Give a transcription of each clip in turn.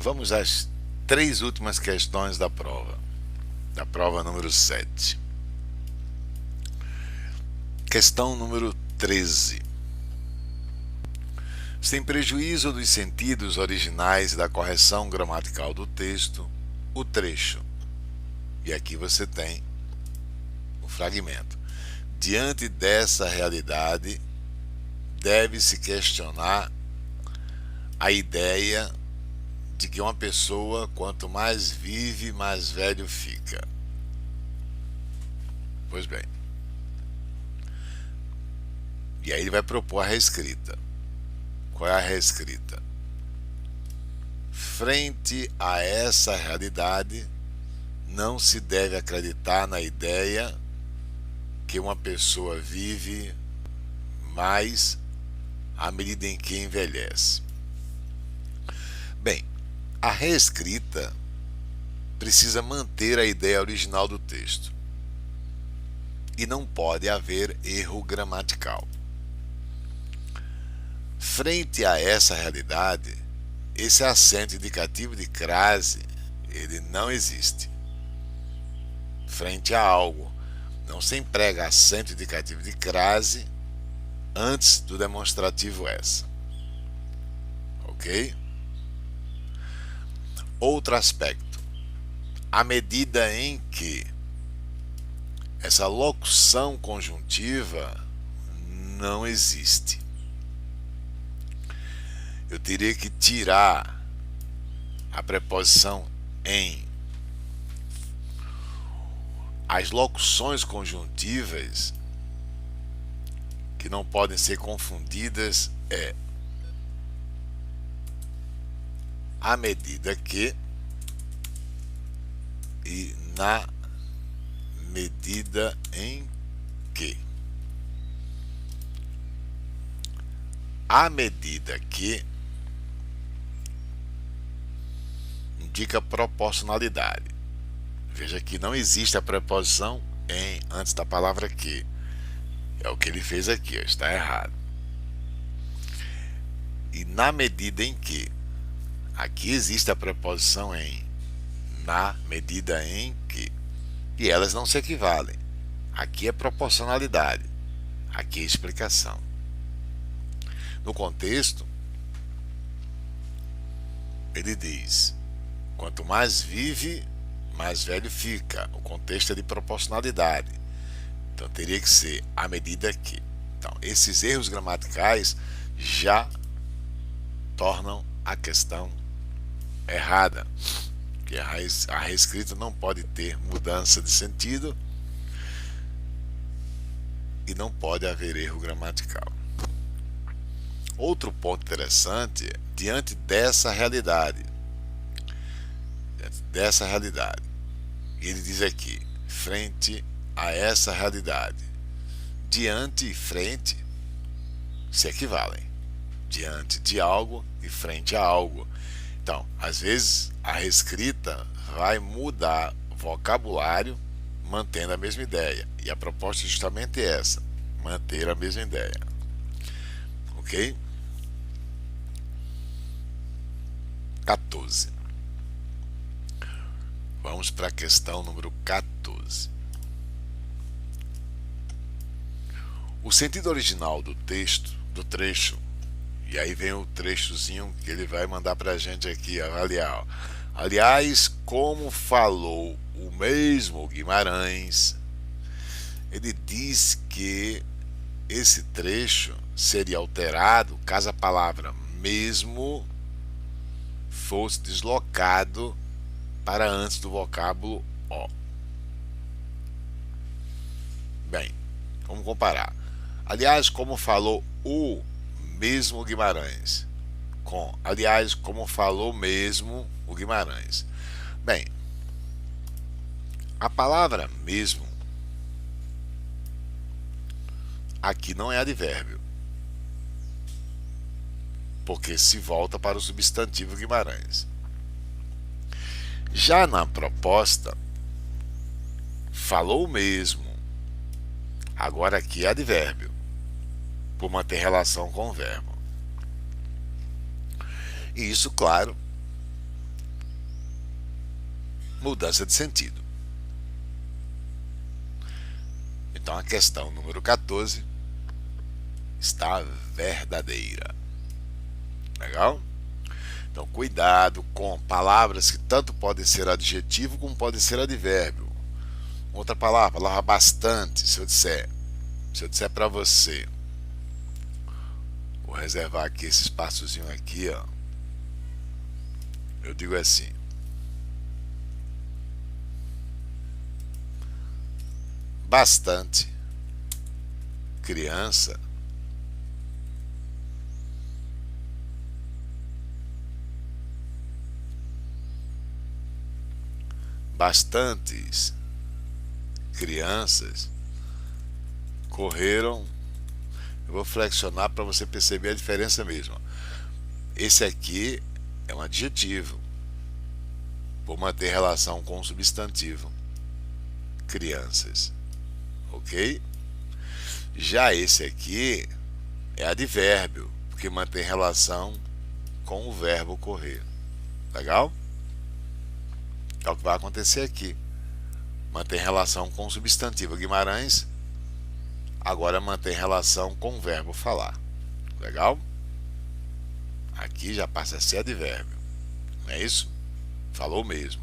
Vamos às três últimas questões da prova número 7. Questão número 13. Sem prejuízo dos sentidos originais e da correção gramatical do texto, o trecho. E aqui você tem o fragmento. Diante dessa realidade, deve-se questionar a ideia de que uma pessoa, quanto mais vive, mais velho fica. Pois bem. E aí ele vai propor a reescrita. Qual é a reescrita? Frente a essa realidade, não se deve acreditar na ideia que uma pessoa vive mais à medida em que envelhece. Bem, a reescrita precisa manter a ideia original do texto e não pode haver erro gramatical. Frente a essa realidade, esse acento indicativo de crase, ele não existe. Frente a algo, não se emprega acento indicativo de crase antes do demonstrativo essa. Ok? Outro aspecto. À medida em que essa locução conjuntiva não existe. Eu teria que tirar a preposição em. As locuções conjuntivas que não podem ser confundidas é à medida que e na medida em que. À medida que indica proporcionalidade. Veja que não existe a preposição em antes da palavra que. É o que ele fez aqui, está errado. E na medida em que. Aqui existe a preposição em. Na medida em que. E elas não se equivalem. Aqui é proporcionalidade. Aqui é explicação. No contexto, ele diz: quanto mais vive, mais velho fica. O contexto é de proporcionalidade. Então teria que ser à medida que. Então, esses erros gramaticais já tornam a questão errada. Porque a reescrita não pode ter mudança de sentido e não pode haver erro gramatical. Outro ponto interessante é diante dessa realidade. E ele diz aqui, frente a essa realidade. Diante e frente se equivalem. Diante de algo e frente a algo. Então, às vezes, a reescrita vai mudar o vocabulário mantendo a mesma ideia. E a proposta é justamente essa, manter a mesma ideia. Ok? 14. Vamos para a questão número 14. O sentido original do texto, do trecho, e aí vem o trechozinho que ele vai mandar para a gente aqui avaliar. Aliás, como falou o mesmo Guimarães, ele diz que esse trecho seria alterado caso a palavra mesmo fosse deslocado para antes do vocábulo ó. Bem, vamos comparar. Aliás, como falou o mesmo Guimarães, com aliás, como falou mesmo o Guimarães. Bem, a palavra mesmo aqui não é advérbio, porque se volta para o substantivo Guimarães. Já na proposta, falou mesmo, agora aqui é advérbio, por manter relação com o verbo. E isso, claro, mudança de sentido. Então a questão número 14 está verdadeira. Legal? Então cuidado com palavras que tanto podem ser adjetivo como podem ser advérbio. Outra palavra bastante. Se eu disser para você, vou reservar aqui esse espaçozinho aqui, ó. Eu digo assim: bastante criança bastantes crianças correram. Eu vou flexionar para você perceber a diferença mesmo. Esse aqui é um adjetivo, vou manter relação com o substantivo crianças, ok? Já esse aqui é advérbio, porque mantém relação com o verbo correr. Legal? É o que vai acontecer aqui. Mantém relação com o substantivo Guimarães, agora mantém relação com o verbo falar. Legal? Aqui já passa a ser advérbio. Não é isso? Falou mesmo.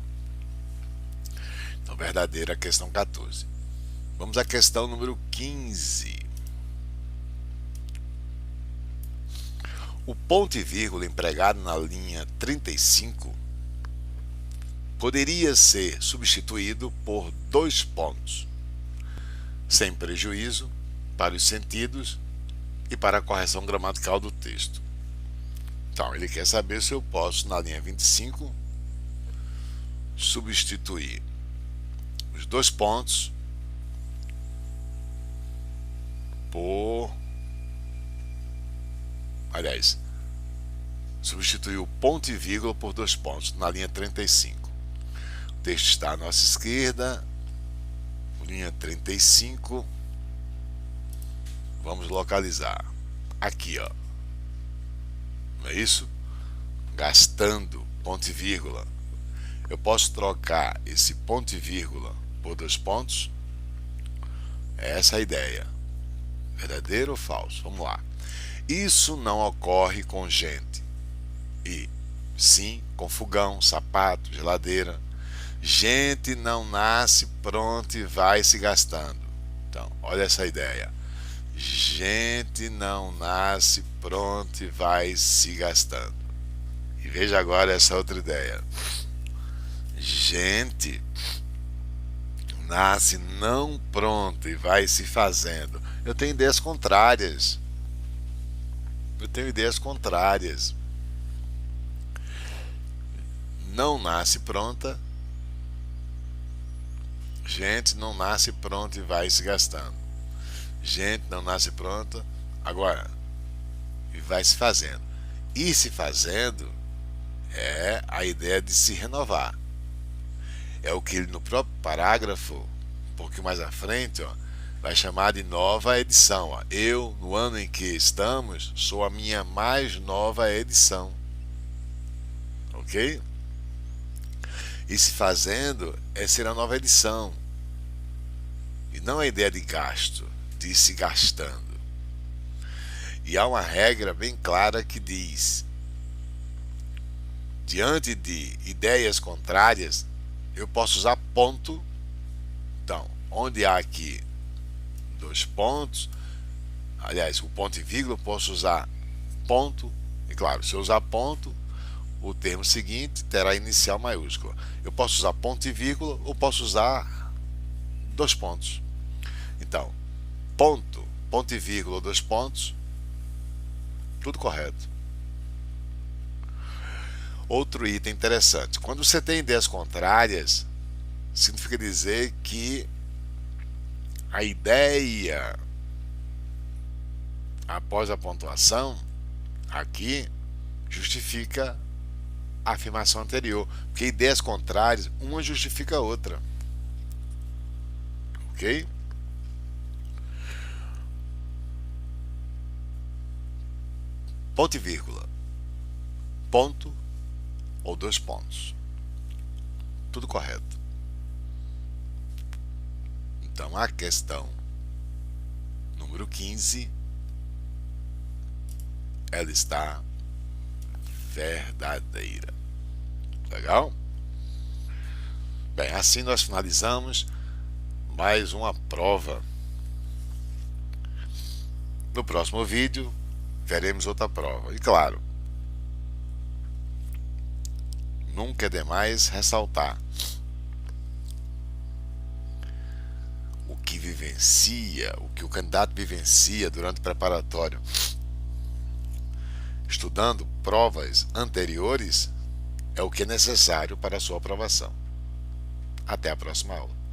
Então, verdadeira, questão 14. Vamos à questão número 15. O ponto e vírgula empregado na linha 35 poderia ser substituído por 2 pontos, sem prejuízo para os sentidos e para a correção gramatical do texto. Então, ele quer saber se eu posso, na linha 25, substituir os 2 pontos por... Aliás, substituir o ponto e vírgula por 2 pontos, na linha 35. O texto está à nossa esquerda, linha 35. Vamos localizar. Aqui, ó. Não é isso? Gastando ponto e vírgula. Eu posso trocar esse ponto e vírgula por 2 pontos? É essa a ideia. Verdadeiro ou falso? Vamos lá. Isso não ocorre com gente. E sim com fogão, sapato, geladeira. Gente não nasce pronto e vai se gastando. Então, olha essa ideia. Gente não nasce pronto e vai se gastando. E veja agora essa outra ideia. Gente nasce não pronto e vai se fazendo. Eu tenho ideias contrárias. Não nasce pronta. Gente não nasce pronta e vai se gastando. Gente não nasce pronta. Agora, e vai se fazendo. E se fazendo é a ideia de se renovar. É o que ele no próprio parágrafo, um pouquinho mais à frente, ó, vai chamar de nova edição. Ó. Eu, no ano em que estamos, sou a minha mais nova edição. Ok? E se fazendo é ser a nova edição. E não a ideia de gasto, de se gastando. E há uma regra bem clara que diz: diante de ideias contrárias, eu posso usar ponto. Então, onde há aqui 2 pontos, aliás, o ponto e vírgula, eu posso usar ponto. E claro, se eu usar ponto, o termo seguinte terá inicial maiúscula. Eu posso usar ponto e vírgula ou posso usar 2 pontos. Então, ponto, ponto e vírgula, 2 pontos, tudo correto. Outro item interessante: quando você tem ideias contrárias, significa dizer que a ideia após a pontuação aqui justifica a afirmação anterior, porque ideias contrárias, uma justifica a outra. Ok? Ponto e vírgula. Ponto ou 2 pontos. tudo correto. Então a questão número 15, ela está verdadeira. Legal? Bem, assim nós finalizamos mais uma prova. No próximo vídeo veremos outra prova. E claro, nunca é demais ressaltar: o que vivencia, o que o candidato vivencia durante o preparatório, estudando provas anteriores, é o que é necessário para a sua aprovação. Até a próxima aula.